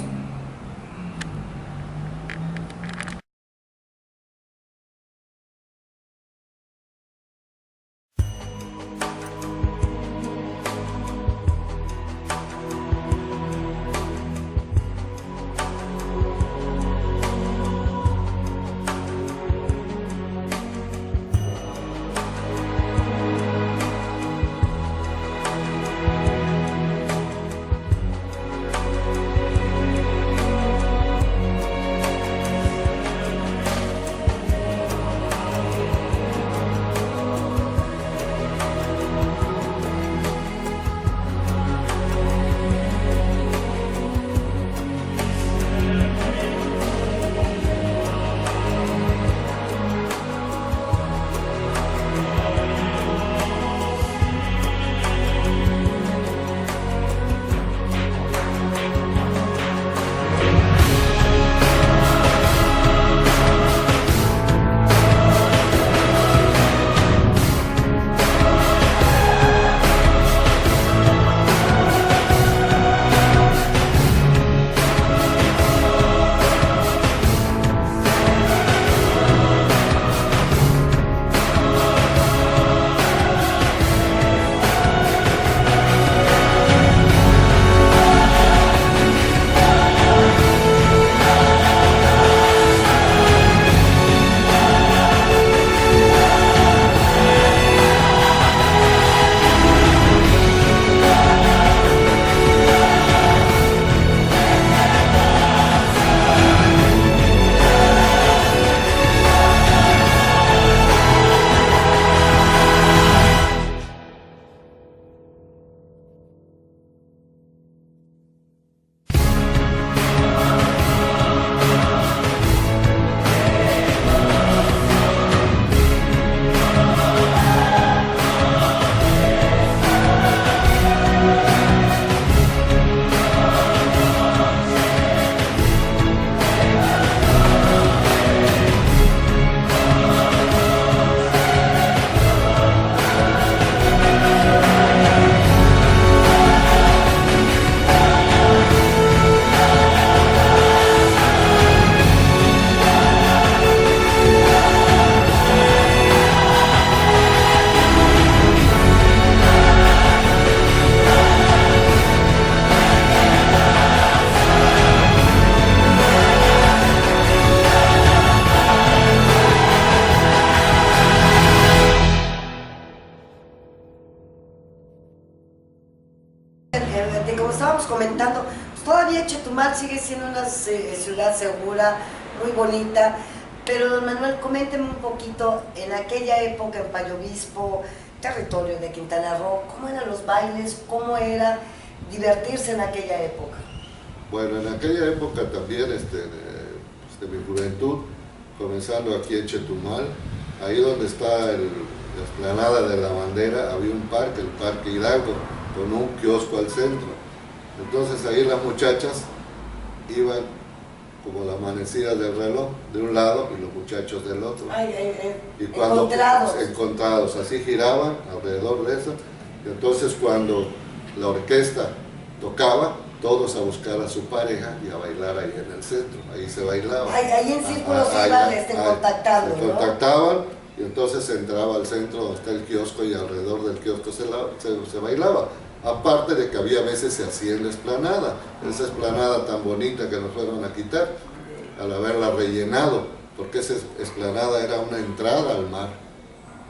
exactamente, como estábamos comentando, pues todavía Chetumal sigue siendo una ciudad segura, muy bonita, pero don Manuel, coménteme un poquito, en aquella época en Payo Obispo, territorio de Quintana Roo, ¿cómo eran los bailes? ¿Cómo era divertirse en aquella época? Bueno, en aquella época también, de mi juventud, comenzando aquí en Chetumal, ahí donde está la explanada de la bandera, había un parque, el Parque Hidalgo, con un kiosco al centro. Entonces ahí las muchachas iban como la amanecida del reloj de un lado y los muchachos del otro. Y cuando encontrados, así giraban alrededor de eso. Y entonces cuando la orquesta tocaba, todos a buscar a su pareja y a bailar ahí en el centro. Ahí se bailaba. Ahí en círculos se iban contactando, se contactaban, y entonces se entraba al centro donde está el kiosco y alrededor del kiosco se bailaba. Aparte de que había veces se hacía en la explanada, esa explanada tan bonita que nos fueron a quitar al haberla rellenado, porque esa explanada era una entrada al mar,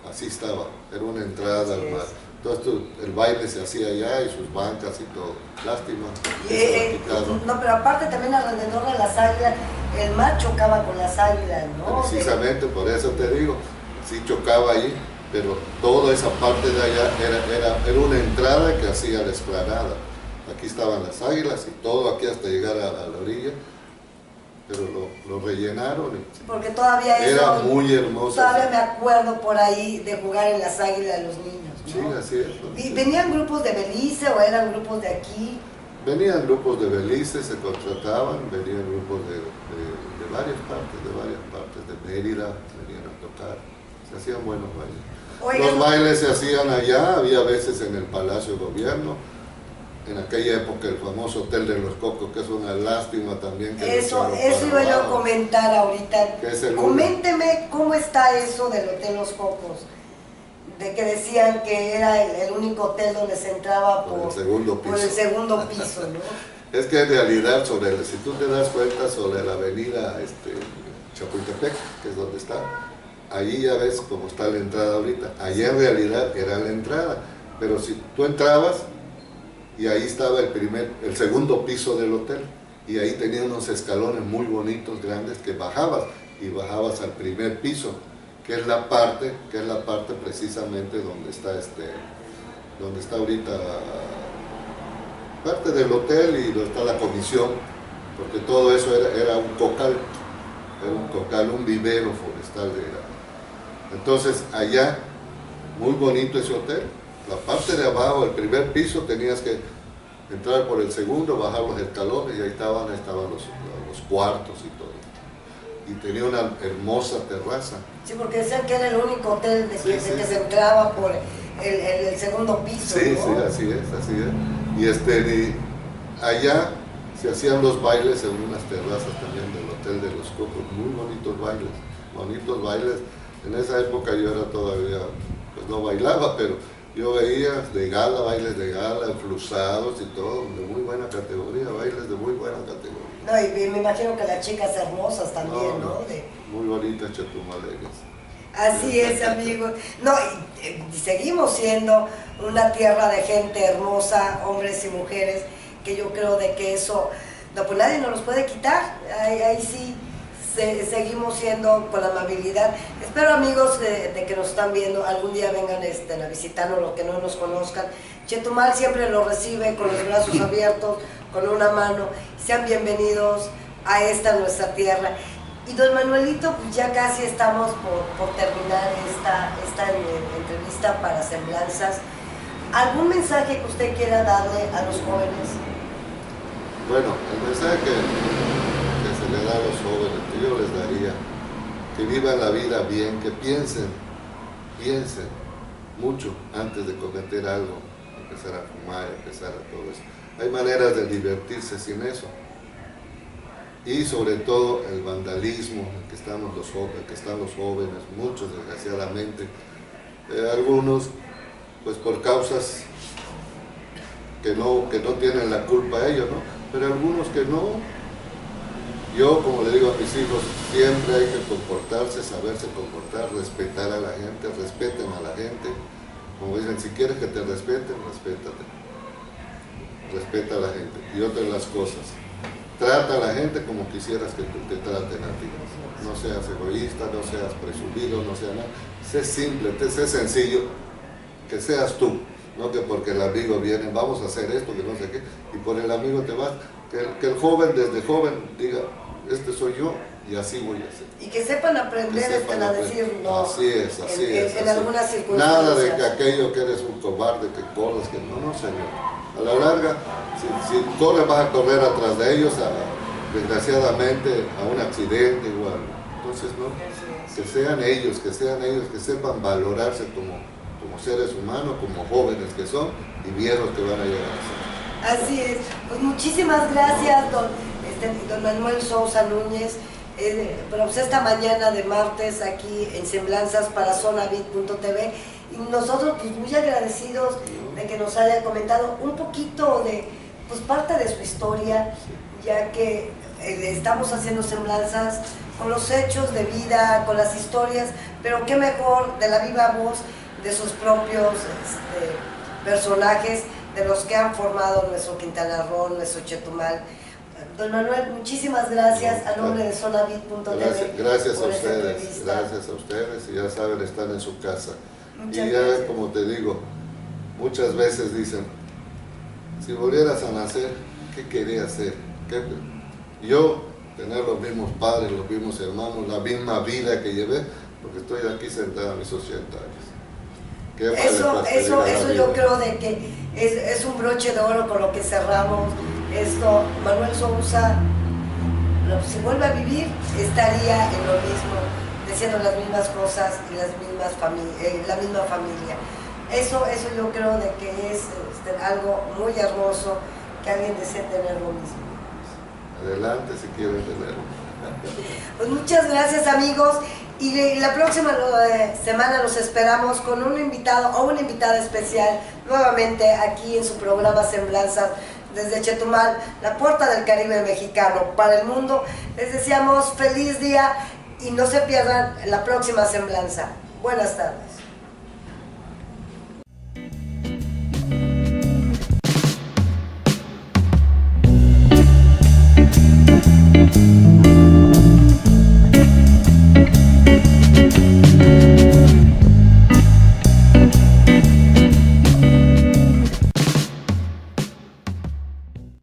así estaba, era una entrada al mar. Entonces el baile se hacía allá y sus bancas y todo. Lástima. No, pero aparte también alrededor de las águilas, el mar chocaba con las águilas, ¿no? Precisamente, por eso te digo, sí chocaba ahí, pero toda esa parte de allá era una entrada que hacía la explanada. Aquí estaban las águilas y todo aquí hasta llegar a la orilla, pero lo rellenaron. Porque todavía era muy hermoso. Todavía me acuerdo por ahí de jugar en las águilas de los niños, ¿no? Sí, así es. ¿Y venían grupos de Belice o eran grupos de aquí? Venían grupos de Belice, se contrataban, venían grupos de varias partes, de Mérida, venían a tocar, se hacían buenos bailes. Oigan, los bailes se hacían allá, había veces en el Palacio de Gobierno, en aquella época el famoso Hotel de los Cocos, que es una lástima también. Que eso iba yo a comentar ahorita. Coménteme cómo está eso del Hotel Los Cocos, de que decían que era el único hotel donde se entraba por el segundo piso, ¿no? Es que en realidad, si tú te das cuenta, sobre la avenida Chapultepec, que es donde está, allí ya ves cómo está la entrada ahorita. Allí en realidad era la entrada, pero si tú entrabas, y ahí estaba el segundo piso del hotel, y ahí tenía unos escalones muy bonitos, grandes, que bajabas al primer piso, que es la parte precisamente donde está ahorita parte del hotel y donde está la comisión, porque todo eso era un cocal, un vivero forestal. Entonces allá, muy bonito ese hotel. La parte de abajo, el primer piso, tenías que entrar por el segundo, bajar los escalones y ahí estaban los cuartos y todo. Y tenía una hermosa terraza. Sí, porque decían que era el único hotel que se entraba por el segundo piso, sí, ¿no? Sí, así es. Y allá se hacían los bailes en unas terrazas también del Hotel de los Cocos, muy bonitos bailes. En esa época yo era todavía, pues no bailaba, pero yo veía bailes de gala, enflusados y todo, de muy buena categoría, bailes de muy buena categoría. No, y me imagino que las chicas hermosas también, ¿no? Muy bonitas chetumaleñas. Así es, amigos. No, y seguimos siendo una tierra de gente hermosa, hombres y mujeres, que yo creo de que eso, no, pues nadie nos los puede quitar. Ahí sí seguimos siendo con amabilidad. Espero, amigos de que nos están viendo, algún día vengan a visitarnos, los que no nos conozcan. Chetumal siempre los recibe con los brazos abiertos, con una mano. Sean bienvenidos a esta nuestra tierra. Y don Manuelito, pues ya casi estamos por terminar esta entrevista para Semblanzas. ¿Algún mensaje que usted quiera darle a los jóvenes? Bueno, el mensaje que se le da a los jóvenes, que yo les daría, que vivan la vida bien, que piensen mucho antes de cometer algo, empezar a fumar, empezar a todo eso. Hay maneras de divertirse sin eso. Y sobre todo el vandalismo en que están los jóvenes, muchos desgraciadamente, algunos pues por causas que no tienen la culpa ellos, ¿no? Pero algunos que no. Yo, como le digo a mis hijos, siempre hay que comportarse, saberse comportar, respetar a la gente, respeten a la gente. Como dicen, si quieres que te respeten, respétate. respeta a la gente. Y otra de las cosas, trata a la gente como quisieras que te traten a ti. No seas egoísta, no seas presumido, no seas nada. Sé simple, sé sencillo, que seas tú. No que porque el amigo viene, vamos a hacer esto, que no sé qué, y por el amigo te vas. Que el joven, desde joven, diga, este soy yo, y así voy a hacer. Y que sepan aprender a decir no. Así es, en algunas circunstancias. Nada de que aquello que eres un cobarde, que corres, que no, señor. A la larga, si corres, vas a correr atrás de ellos, desgraciadamente, a un accidente igual. Entonces, no, que sean ellos, que sepan valorarse como seres humanos, como jóvenes que son, y viejos que van a llegar a ser. Así es. Pues muchísimas gracias, don Manuel Sousa Núñez. Pero pues esta mañana de martes aquí en Semblanzas para Zonabit.tv, y nosotros pues muy agradecidos de que nos haya comentado un poquito de pues parte de su historia, ya que estamos haciendo semblanzas con los hechos de vida, con las historias, pero qué mejor de la viva voz de sus propios personajes, de los que han formado nuestro Quintana Roo, nuestro Chetumal. Don Manuel, muchísimas gracias a nombre de Zonabit.tv. Gracias a ustedes, y ya saben, están en su casa. Muchas gracias. Como te digo, muchas veces dicen, si volvieras a nacer, ¿qué quería hacer? Yo, tener los mismos padres, los mismos hermanos, la misma vida que llevé, porque estoy aquí sentada a mis 80 años. Eso yo creo de que es un broche de oro con lo que cerramos esto. Manuel Sousa, si vuelve a vivir, estaría en lo mismo, diciendo las mismas cosas y la misma familia. Eso yo creo de que es algo muy hermoso, que alguien desee tener lo mismo. Adelante si quieren tenerlo. Pues muchas gracias, amigos, y la próxima semana los esperamos con un invitado o una invitada especial nuevamente aquí en su programa Semblanzas desde Chetumal, la puerta del Caribe mexicano para el mundo. Les deseamos feliz día y no se pierdan la próxima semblanza. Buenas tardes.